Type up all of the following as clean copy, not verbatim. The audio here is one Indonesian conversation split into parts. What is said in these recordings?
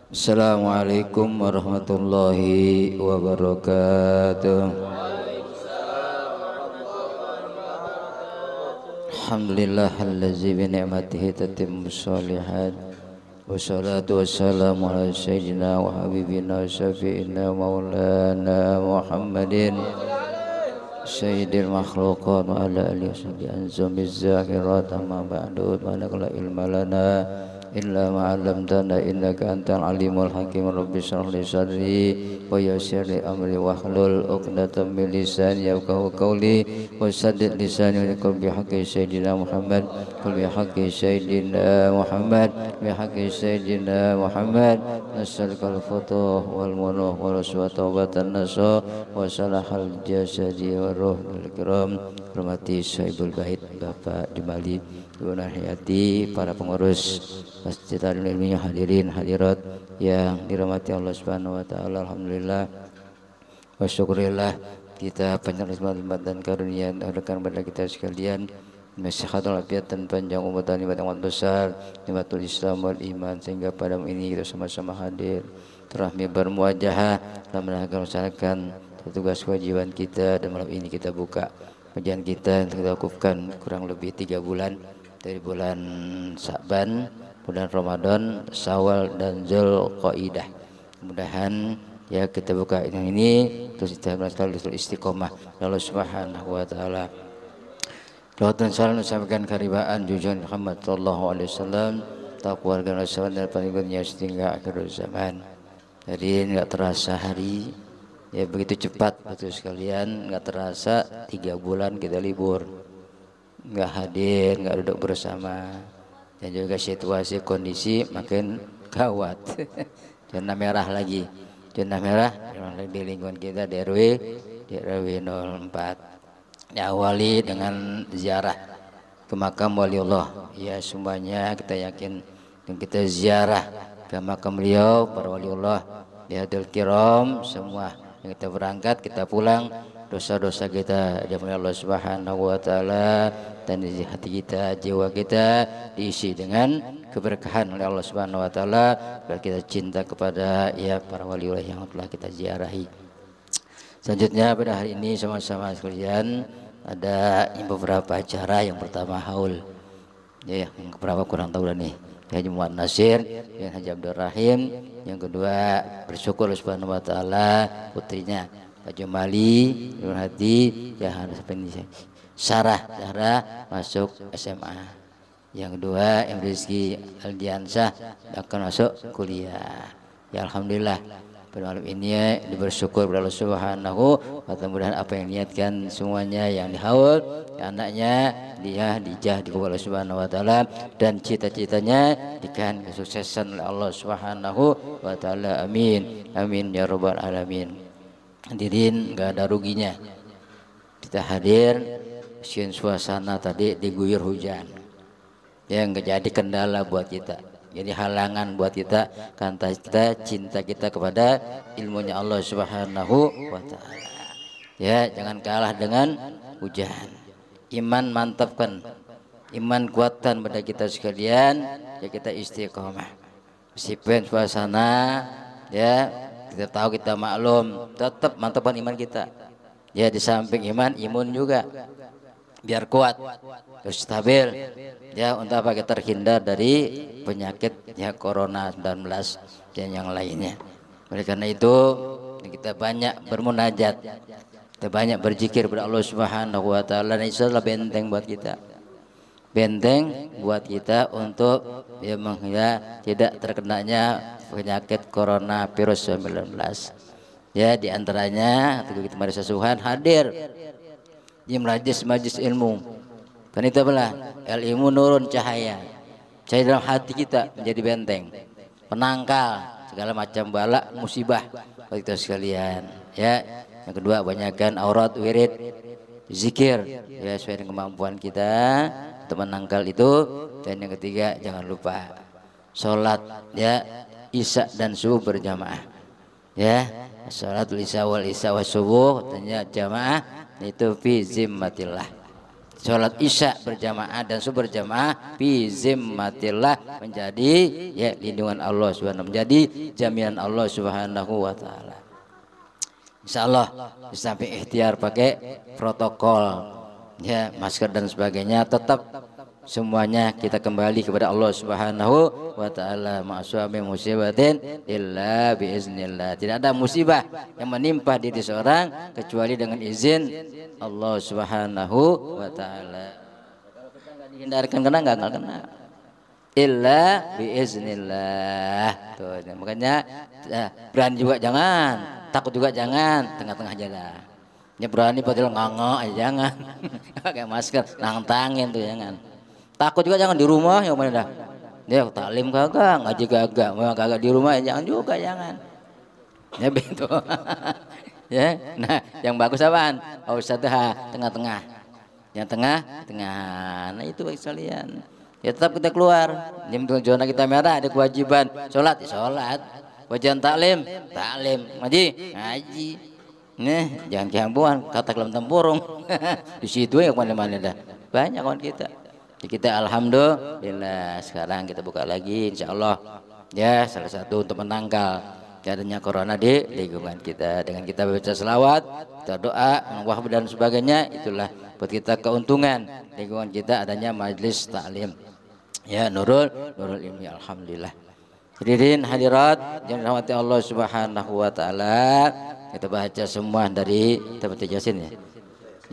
Assalamualaikum warahmatullahi wabarakatuh. Alhamdulillahillazi bi ni'matihi tatimmus shalihat. Wassalatu wassalamu ala sayyidina wa habibina syafi'ina maulana Muhammadin sayyidil makhluqat wa ala alihi washabihi anzumiz zakirat amma ba'du wa la ilma lana illa ma 'allamtana innaka antal alimul hakim. Rabbi shrah li sadri wa yassir li amri wahlul 'uqdatam min lisani yafqahu qawli wa saddid lisani bi haqqi sayyidina Muhammad bi haqqi sayyidina Muhammad bi haqqi sayyidina Muhammad nasalkal futuh wal munuh wal tawbatan nasuh wa salahal jasadi wa ruhul kiram. Hormati Sahibul Bait Bapak di Bali, Ibu Nahiyati, para pengurus Masjid Darul Ilmiah, hadirin hadirat yang dirahmati Allah Subhanahu wa taala. Alhamdulillah wa syukurillah kita panjang rahmat dan karunia yang diberikan kepada kita sekalian, nasihatul afiat dan panjang umur dan nikmat yang besar, nikmatul Islam wal iman, sehingga pada ini kita sama-sama hadir terahmi bermuajahah dalam melaksanakan tugas kewajiban kita. Dan malam ini kita buka kajian kita yang kita lakukan kurang lebih 3 bulan, dari bulan Sa'ban, bulan Ramadan, Syawal dan Zulqaidah. Mudah-mudahan ya kita buka ini terus kita melaksanakan istiqomah Allah Subhanahu wa taala. Lawatan salam sampaikan karibaan junjungan Muhammad sallallahu alaihi wasallam, taqwa dan rasul dan pengikutnya sehingga akhir zaman. Jadi enggak terasa hari ya begitu cepat betul sekalian, enggak terasa 3 bulan kita libur, enggak hadir, enggak duduk bersama, dan juga situasi kondisi makin gawat. Zona merah lagi, zona merah di lingkungan kita di RW 04. Diawali dengan ziarah ke makam waliullah. Ya semuanya kita yakin dan kita ziarah ke makam beliau, para waliullah, dihadil kiram semua. Yang kita berangkat, kita pulang, dosa-dosa kita diampuni Allah Subhanahu wa taala, dan di hati kita, jiwa kita diisi dengan keberkahan oleh Allah Subhanahu wa taala, agar kita cinta kepada ya para waliullah yang telah kita ziarahi. Selanjutnya pada hari ini sama-sama sekalian ada beberapa acara. Yang pertama haul, ya yang keberapa kurang tahu dah nih, Haji Muhammad Nasir, yang Haji Abdul Rahim. Yang kedua bersyukur Subhanahu wa taala putrinya Haji Mali Nur Hati yang Sarah masuk SMA. Yang kedua yang Rizki Aldiansyah akan masuk kuliah. Ya alhamdulillah pada malam ini bersyukur kepada Allah Subhanahu wa taala. Mudah-mudahan apa yang niatkan semuanya yang dihaul ya anaknya dia dijah di Allah Subhanahu wa taala, dan cita-citanya diberikan kesuksesan oleh Allah Subhanahu wa taala. Amin amin ya rabbal alamin. Hadirin, enggak ada ruginya kita hadir meski suasana tadi diguyur hujan, ya enggak jadi kendala buat kita, jadi halangan buat kita, karena kita cinta kita kepada ilmunya Allah Subhanahu wa taala. Ya, jangan kalah dengan hujan. Iman mantapkan, iman kuatkan pada kita sekalian, ya kita istiqomah. Meskipun suasana ya kita tahu, kita maklum, tetap mantapkan iman kita. Ya di samping iman, imun juga biar kuat, terus stabil. Ya untuk apa? Kita terhindar dari penyakit ya corona 19 dan yang lainnya. Oleh karena itu kita banyak bermunajat, kita banyak berzikir kepada Allah Subhanahu wa taala, dan itu adalah benteng buat kita. Benteng buat kita untuk ya tidak terkenanya penyakit corona virus 19. Ya di antaranya kita madrasah Suhan hadir di majlis ilmu, dan itu adalah ilmu nurun cahaya dalam hati kita, menjadi benteng penangkal segala macam bala musibah bagi kita sekalian. Ya yang kedua banyakkan aurat wirid zikir ya sesuai dengan kemampuan kita untuk menangkal itu. Dan yang ketiga jangan lupa sholat ya isya dan subuh berjamaah. Ya sholatul isya wal isya was subuh, tanya jamaah itu fi zimmatillah. sholat isya berjamaah dan subuh berjamaah fi zimmatillah, menjadi ya lindungan Allah Subhanahu, menjadi jaminan Allah Subhanahu wa taala. Insyaallah sampai ikhtiar pakai protokol ya, masker dan sebagainya, tetap semuanya kita kembali kepada Allah Subhanahu wa taala. Ma'asami musibatin illa biiznillah. Tidak ada musibah yang menimpa diri seorang kecuali dengan izin Allah Subhanahu wa taala. Kalau kita enggak dihindarkan kena, enggak kena. Illa biiznillah. Tuh, makanya berani juga jangan, takut juga jangan, tengah-tengah aja lah. Ya berani padahal nganga aja jangan. Pakai masker, nantangin tuh jangan. Takut juga jangan di rumah, yang mana dah? Dia taklim kagak, ngaji kagak, memang kagak di rumah ya jangan juga, jangan. Ya begitu. Ya, nah yang bagus apaan? Ausatha tengah-tengah. Yang tengah. Nah itu bagi sekalian. Ya tetap kita keluar. Jam zona kita merah, ada kewajiban sholat, ya sholat. Wajiban taklim, ngaji. Nih, jangan kehambuan, kata kelam tempurung. Di situ ya mana-mana dah. Banyak kawan kita. Kita alhamdulillah sekarang kita buka lagi insya Allah ya, salah satu untuk menangkal adanya corona di lingkungan kita. Dengan kita baca selawat, kita doa, wahab dan sebagainya, itulah buat kita keuntungan lingkungan kita adanya majlis taklim ya, nurul ilmi. Alhamdulillah. Hadirin hadirat yang dirahmati Allah Subhanahu wa taala, kita baca semua dari Tabat Yasin ya.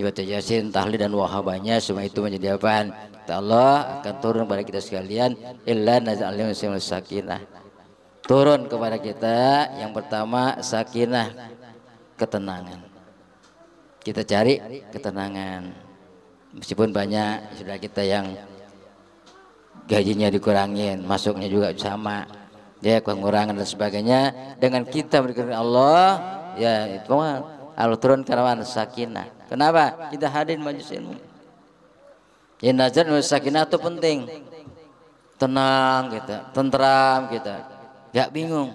Baca Yasin, tahlil dan wahabanya, semua itu menjadi apaan? Allah akan turun kepada kita sekalian, illa naz'alim sakinah. Turun kepada kita yang pertama sakinah, ketenangan. Kita cari ketenangan. Meskipun banyak sudah kita yang gajinya dikurangin, masuknya juga sama, ya pengurangan dan sebagainya. Dengan kita berikan Allah, ya itu Allah turun karena sakinah. Kenapa? Kita hadir majelis ilmu. Ya nazar sakinah itu penting. Tenang kita, tentram kita, gak bingung.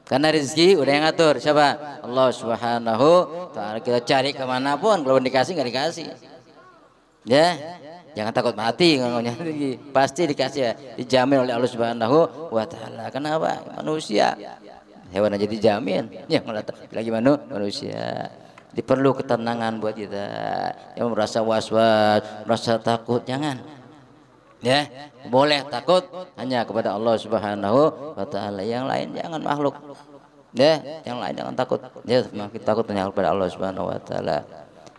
Karena rezeki udah yang ngatur siapa? Allah Subhanahu taala. Kita cari kemanapun, kalau dikasih nggak dikasih. Ya, jangan takut mati, pasti dikasih ya, dijamin oleh Allah Subhanahu wa taala. Kenapa? Manusia, hewan aja dijamin, yang lagi manusia. Diperlu ketenangan buat kita. Yang merasa was-was, merasa takut, jangan. Ya, boleh takut hanya kepada Allah Subhanahu wa taala. Yang lain jangan makhluk. Ya, yang lain jangan takut. Ya, makin takut hanya kepada Allah Subhanahu wa taala.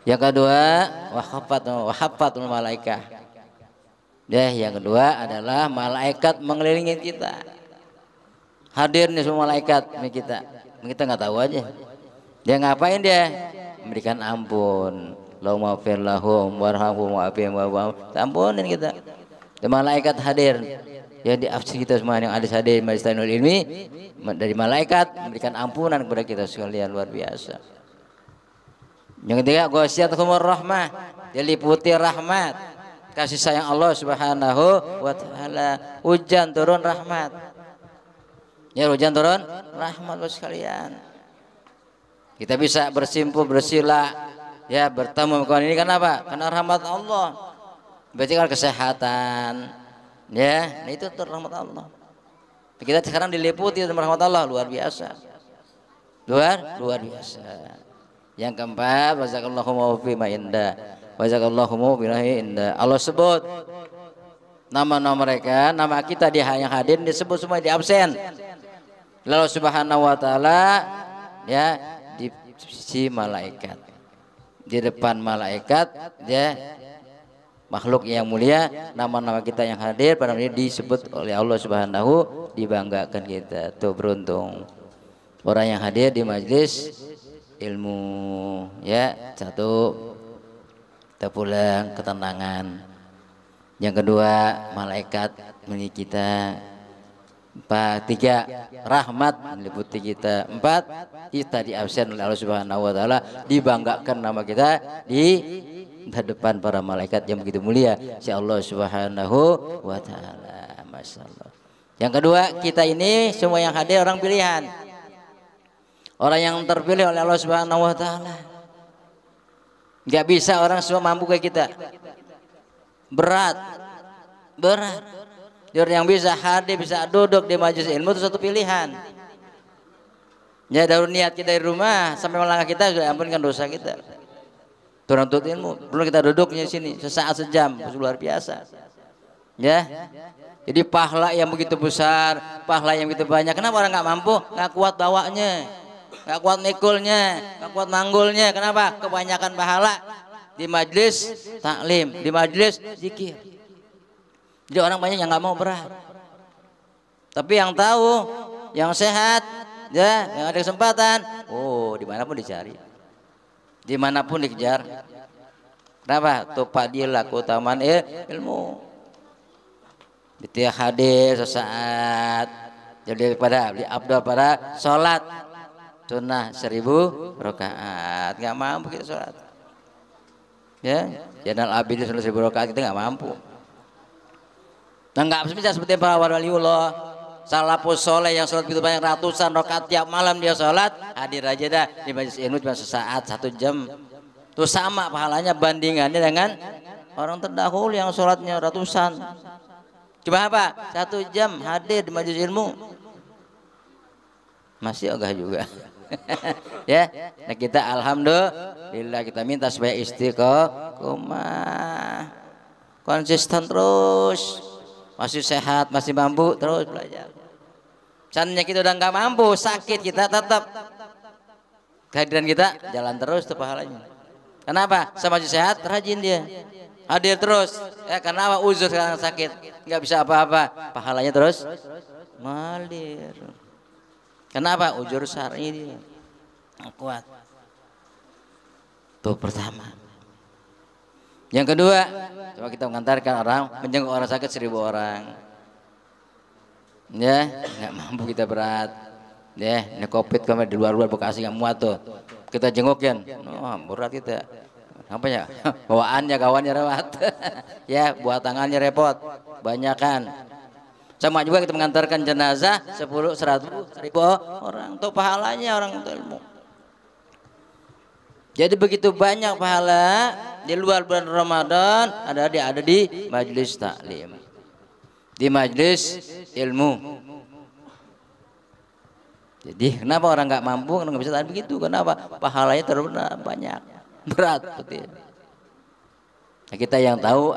Yang kedua, wahafatul malaikah. Ya, yang kedua adalah malaikat mengelilingi kita. Hadir nih semua malaikat kita. Kita nggak tahu aja. Dia ngapain dia? Memberikan ampun. Allahumma fir lahum warhamhum wa'afihim wa'fu. Ampunin kita. Dan malaikat hadir. Ya di afsir kita semua yang ada hadir majlis ilmi dari malaikat memberikan ampunan kepada kita sekalian, luar biasa. Yang ketiga, ghasyiyatuhumur rahmah. Diliputi rahmat. Kasih sayang Allah Subhanahu wa taala. Hujan turun rahmat. Ya hujan turun rahmat bos sekalian. Kita bisa bersimpuh, bersila, ya bertemu kawan ini kenapa? Karena rahmat Allah. Berarti kan kesehatan, ya, nah itu rahmat Allah. Kita sekarang diliputi dengan rahmat Allah, luar biasa, luar biasa. Yang keempat, wazakallahu bima inda, wazakallahu bima inda. Allah sebut nama-nama mereka, nama kita di yang hadir disebut semua di absen. Lalu Subhanahu wa taala, ya. Di sisi malaikat, di depan malaikat, ya makhluk yang mulia, nama-nama kita yang hadir pada ini disebut oleh Allah Subhanahu, dibanggakan kita. Tuh beruntung orang yang hadir di majelis ilmu, ya. Satu, kita pulang ketenangan. Yang kedua, malaikat melihat kita. 4, 3, rahmat meliputi kita. 4, kita di absen oleh Allah Subhanahu wa taala, dibanggakan nama kita di depan para malaikat yang begitu mulia si Allah Subhanahu wa taala. Masyaallah. Yang kedua, kita ini semua yang hadir orang pilihan. Orang yang terpilih oleh Allah Subhanahu wa taala. Enggak bisa orang semua mampu kayak kita. berat. Jadi yang bisa hadir, bisa duduk di majelis ilmu itu satu pilihan. Ya dari niat kita dari rumah sampai melangkah kita sudah ampunkan dosa kita. Tuntut ilmu, perlu kita duduknya di sini sesaat sejam, luar biasa. Ya, jadi pahala yang begitu besar, pahala yang begitu banyak. Kenapa orang nggak mampu? Nggak kuat bawanya, nggak kuat mikulnya, nggak kuat manggulnya. Kenapa? Kebanyakan pahala di majelis taklim, di majelis zikir. Jadi orang banyak yang nggak mau berat. Tapi yang tahu, yang sehat, ya, yang ada kesempatan, oh dimanapun dicari, dimanapun dikejar. Kenapa? Tupadilah keutamaan ilmu. Dia hadir sesaat, jadi daripada beli abdul pada sholat sunnah 1000 rakaat. Nggak mampu kita sholat. Ya, Zainal Abidin sholat 1000 rakaat kita nggak mampu. Nah nggak bisa seperti para waliullah, salafus soleh yang sholat begitu banyak ratusan rakaat tiap malam dia sholat, hadir aja dah di majelis ilmu cuma sesaat 1 jam. Tuh sama pahalanya bandingannya dengan orang terdahulu yang sholatnya ratusan. Cuma apa? 1 jam hadir di majelis ilmu. Masih ogah juga. Ya, nah kita alhamdulillah kita minta supaya istiqomah, konsisten terus, masih sehat, masih mampu terus belajar. Seandainya kita udah nggak mampu, sakit kita tetap kehadiran kita jalan terus tuh pahalanya. Kenapa? Sama masih sehat, rajin dia. Hadir terus, ya karena apa? Uzur sekarang sakit, nggak bisa apa-apa, pahalanya terus ngalir. Kenapa? Uzur syar'i dia kuat. Itu pertama. Yang kedua, coba kita mengantarkan orang, menjenguk orang sakit 1000 orang. Ya, nggak mampu kita berat. Ya, ini COVID kami di luar Bekasi nggak muat tuh. Kita jengukin, oh, berat kita. Apa ya? Bawaannya kawannya rawat. Ya, buat tangannya repot. Banyakan. Sama juga kita mengantarkan jenazah 10, 100, 1000 orang. Untuk pahalanya orang untuk ilmu. Jadi begitu banyak pahala di luar bulan Ramadan ada di majelis taklim, di majelis ilmu. Jadi kenapa orang nggak mampu, nggak bisa tahan begitu? Kenapa? Pahalanya terlalu banyak, berat seperti ini. Nah, kita yang tahu,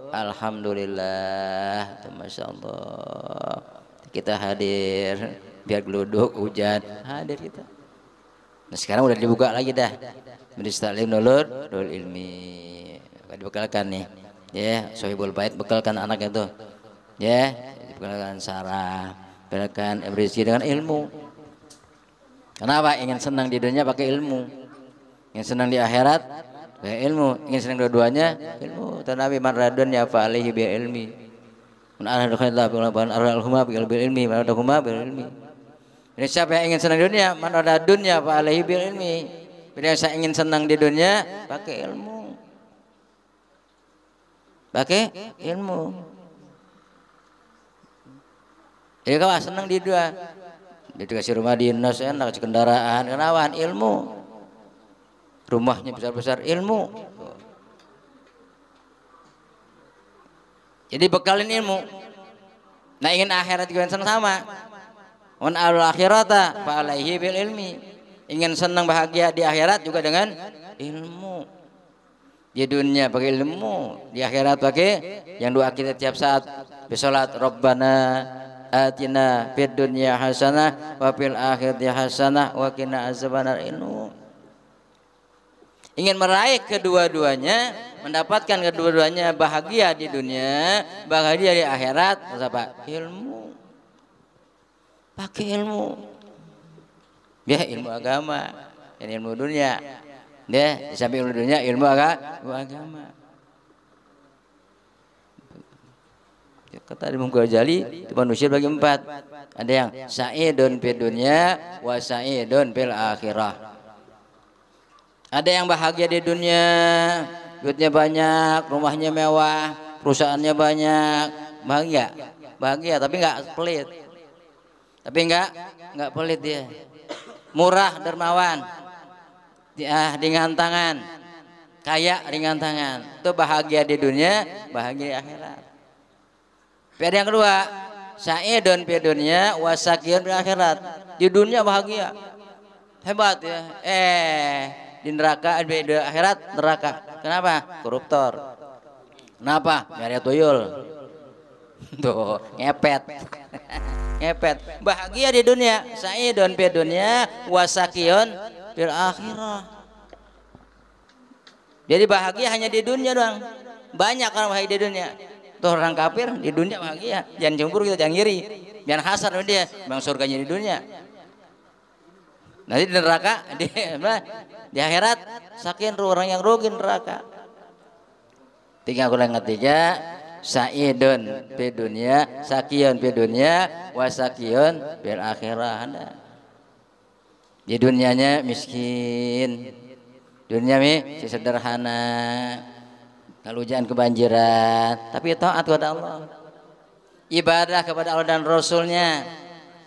alhamdulillah, masya Allah, kita hadir, biar geluduk hujan, hadir kita. Nah sekarang udah dibuka lagi dah, majelis taklim nurul ilmi, dibekalkan nih, ya, Sohibul Bait bekalkan anaknya tuh, ya, dibekalkan Sarah, bekalkan Rizki dengan ilmu. Kenapa? Ingin senang di dunia pakai ilmu, ingin senang di akhirat pakai ilmu, ingin senang dua-duanya ilmu. Dan Nabi maradun ya fa alaihi bil ilmi, man arada khairan aralhuma bil ilmi, man arada huma bil ilmi. Jadi siapa yang ingin senang di dunia, man arada dunya fa alaihi bil ilmi. Bila saya ingin senang di dunia pakai ilmu, pakai ilmu. Jadi kalau senang di dunia, dikasih rumah dinas, enak, kasih kendaraan, kenapa? Ilmu. Rumahnya besar-besar, ilmu. Jadi bekalin ilmu. Nah ingin akhirat juga sama. Man al akhirata fa alaihi bil ilmi. Ingin senang bahagia di akhirat juga dengan ilmu. Di dunia pakai ilmu, di akhirat pakai yang doa kita tiap saat. Bersolat Rabbana atina fid dunya hasanah wa fil akhirati hasanah wa qina azabannar. Ilmu. Ingin meraih kedua-duanya, mendapatkan kedua-duanya, bahagia di dunia, bahagia di akhirat, apa? Ilmu. Pakai ilmu. Ya, ilmu agama, dan ilmu dunia. Ya, di samping ilmu dunia, ilmu agama. Kata Imam Ghazali, itu manusia bagi 4. Ada yang sa'idun fid dunya wa sa'idun fil akhirah. Ada yang bahagia di dunia, duitnya banyak, rumahnya mewah, perusahaannya banyak, bahagia, tapi nggak pelit, nggak pelit dia, murah dermawan, dengan tangan, kaya ringan tangan. Itu bahagia di dunia, bahagia di akhirat. Ada yang kedua, sa'idun fi dunya wa sakiyun fil akhirat. Di dunia bahagia. Hebat ya. Di neraka di akhirat neraka. Kenapa? Koruptor. Kenapa? Nyari tuyul. Tuh, ngepet. Ngepet. Bahagia di dunia, sa'idun fi dunya wa sakiyun fil akhirah. Jadi bahagia hanya di dunia doang. Banyak orang bahagia di dunia. Tuh orang kafir di dunia bahagia. Jangan cemburu kita, jangan ngiri. Jangan hasad sama dia. Bang surganya di dunia. Nanti di neraka, di akhirat sakin orang yang rugi neraka. Tiga kurang ketiga, sa'idun fi dunya, sakiyun fi dunya, wa sakiyun fil akhirah. Di dunianya miskin, dunia si sederhana, lalu jangan kebanjiran, tapi taat kepada Allah, ibadah kepada Allah dan Rasulnya,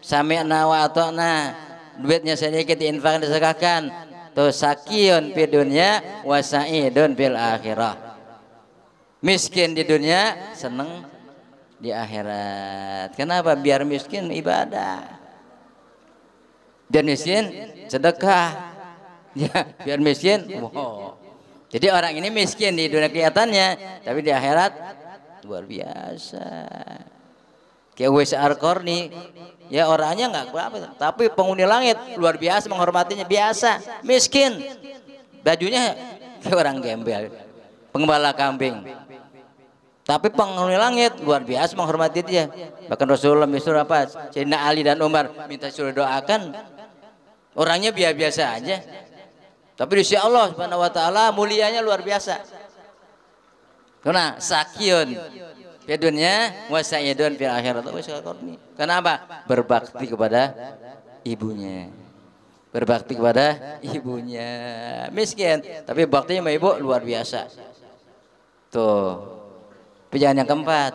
sami'na wa ata'na, duitnya sedikit diinfakkan disedekahkan, tuh sakiyun fi dunya wa sa'idun fil akhirah. Miskin di dunia, seneng di akhirat. Kenapa? Biar miskin ibadah, dan miskin sedekah. Ya, biar miskin. Wow. Jadi orang ini miskin di dunia kelihatannya, tapi di akhirat luar biasa. Kayak Uwais Al-Qarni, ya orangnya nggak berapa, tapi penghuni langit luar biasa menghormatinya. Biasa, miskin, bajunya kayak orang gembel, pengembala kambing. Tapi penghuni langit luar biasa menghormati dia. Bahkan Rasulullah disuruh apa? Sayyidina Ali dan Umar minta suruh doakan. Orangnya biasa aja. Tapi di sisi Allah Subhanahu wa taala mulianya luar biasa. Karena sakiyun fi dunya wa sa'idun fil akhirat. Kenapa? Berbakti kepada ibunya. Berbakti kepada ibunya. Miskin, tapi baktinya sama ibu luar biasa. Tuh. Tapi jangan yang keempat.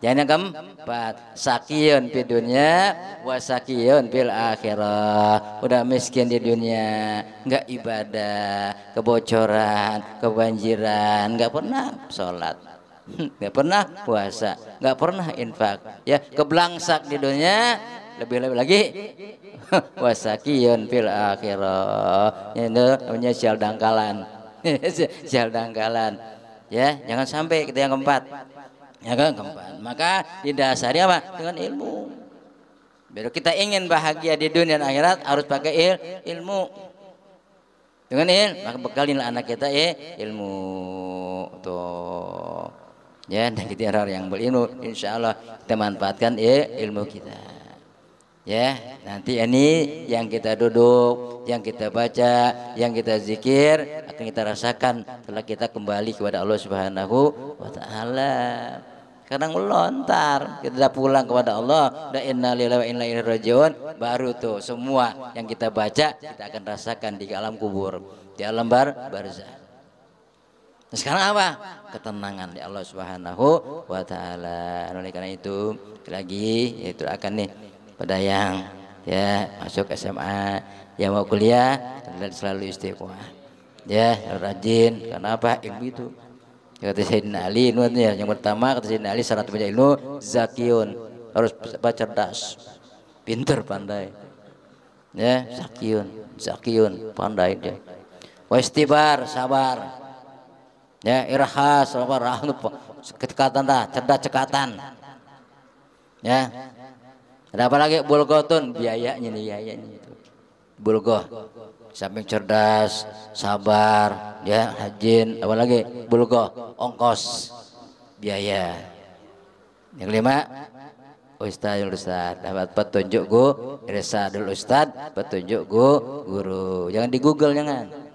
Jangan yang keempat. Sakiyun fi dunya wa sakiyun fil akhirah. Udah miskin di dunia, enggak ibadah, kebocoran, kebanjiran, enggak pernah sholat, enggak pernah puasa, enggak pernah infak. Ya, keblangsak di dunia, lebih-lebih lagi wa sakiyun fil akhirah. Ini namanya sial dangkalan. Sial dangkalan. Ya, jangan sampai kita yang keempat. Ya kan keempat. Maka didasari apa? Dengan ilmu. Biar kita ingin bahagia di dunia dan akhirat harus pakai ilmu. Dengan ilmu, maka bekalilah anak kita ilmu. Tuh. Ya, dan kita orang yang berilmu, insya Allah kita manfaatkan ilmu kita. Ya, nanti ini yang kita duduk, yang kita baca, yang kita zikir akan kita rasakan setelah kita kembali kepada Allah Subhanahu wa taala. Kadang melontar, kita sudah pulang kepada Allah, da inna lillahi wa inna ilaihi rajiun, baru tuh semua yang kita baca kita akan rasakan di alam kubur, di alam barzah. Nah, sekarang apa? Ketenangan di Allah Subhanahu wa taala. Oleh karena itu lagi itu akan nih pada yang ya masuk SMA, yang mau kuliah selalu istiqomah, ya rajin. Karena apa? Ilmu itu kata Sayyidina Ali, yang pertama kata Sayyidina Ali syarat baca ilmu zakiyun, harus cerdas, pinter, pandai. Ya, zakiyun, pandai dia. Wastibar, sabar. Ya, irhas, sabar, cekatan dah, cerdas cekatan. Ya. Ada apa lagi? Bulgotun, biayanya itu. Bulgoh, samping cerdas, sabar, ya, rajin. Apa lagi? Bulgoh, ongkos, biaya. Yang kelima, ustadzul ustad, dapat petunjuk irsadul ustad, petunjuk guru. Jangan di Google, jangan.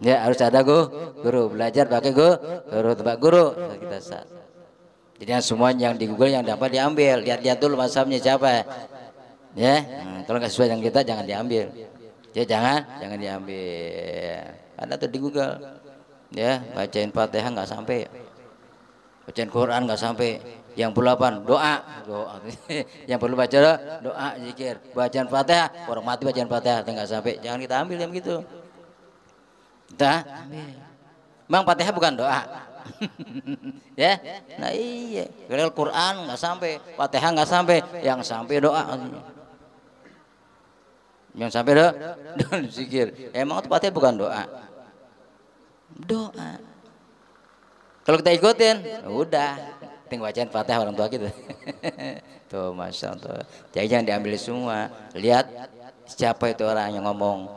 Ya, harus ada guru, belajar pakai guru, tempat guru. Kita saat. Jadi semua yang di Google yang dapat diambil, lihat dulu mazhabnya siapa, ya. Kalau nggak sesuai dengan kita jangan diambil, ya jangan diambil. Ada tuh di Google, ya bacain Fatihah nggak sampai, bacain Quran nggak sampai, yang perlu apa? Doa, yang perlu baca doa, zikir, bacaan Fatihah, orang mati bacaan Fatihah nggak sampai, jangan kita ambil yang begitu, kita ambil. Bang, Fatihah bukan doa. Ya, nah iya, kalau Quran nggak sampai, Fatihah nggak sampai, yang sampai doa, yang sampai doa dan zikir. Emang itu Fatihah bukan doa, doa. Kalau kita ikutin, udah, tinggal bacain Fatihah orang tua kita. Tuh, masya Allah. Jadi jangan diambil semua. Lihat siapa itu orang yang ngomong,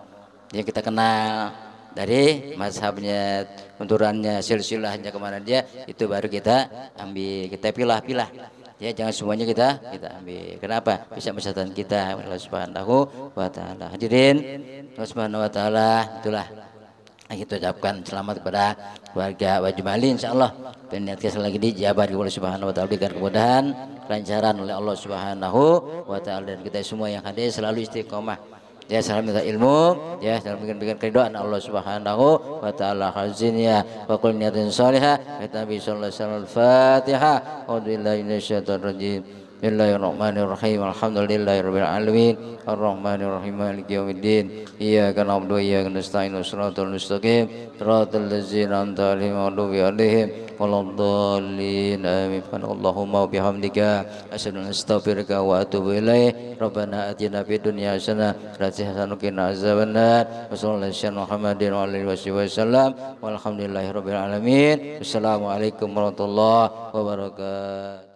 yang kita kenal dari mazhabnya, unturannya, silsilahnya kemana dia, itu baru kita ambil, kita pilah-pilah. Ya, jangan semuanya kita ambil. Kenapa? Bisa menyesatkan kita. Allah Subhanahu wa taala. Hadirin Allah Subhanahu wa taala, itulah kita ucapkan selamat kepada keluarga Wajib Ali, insyaallah peniatkan lagi dijabah oleh Subhanahu wa taala, berikan kemudahan, kelancaran oleh Allah Subhanahu wa taala, dan kita semua yang hadir selalu istiqomah. Ya, selalu minta ilmu, ya, selalu bikin keridhaan Allah Subhanahu wa taala. Hazinnya wa qul niyatin shalihah. Nabi sallallahu alaihi wasallam. Al-Fatihah. A'udzubillahi minasyaitonir rajim. Bismillahirrahmanirrahim. Alhamdulillahirabbil alamin. Arrahmanirrahim. Maliki yaumiddin. Iyyaka na'budu wa iyyaka nasta'in. Shiratal mustaqim. Shiratal ladzina an'amta 'alaihim ghairil 'alaihim waladdallin. Amin. Allahumma wa bihamdika asyhadu an la ilaha illa anta astaghfiruka wa atubu ilaik. Rabbana atina fid dunya hasanah wa fil akhirati hasanah wa qina adzabannar. Wa sallallahu alaihi Muhammadin wa alihi wasallam. Walhamdulillahirabbil alamin. Wassalamualaikum warahmatullahi wabarakatuh.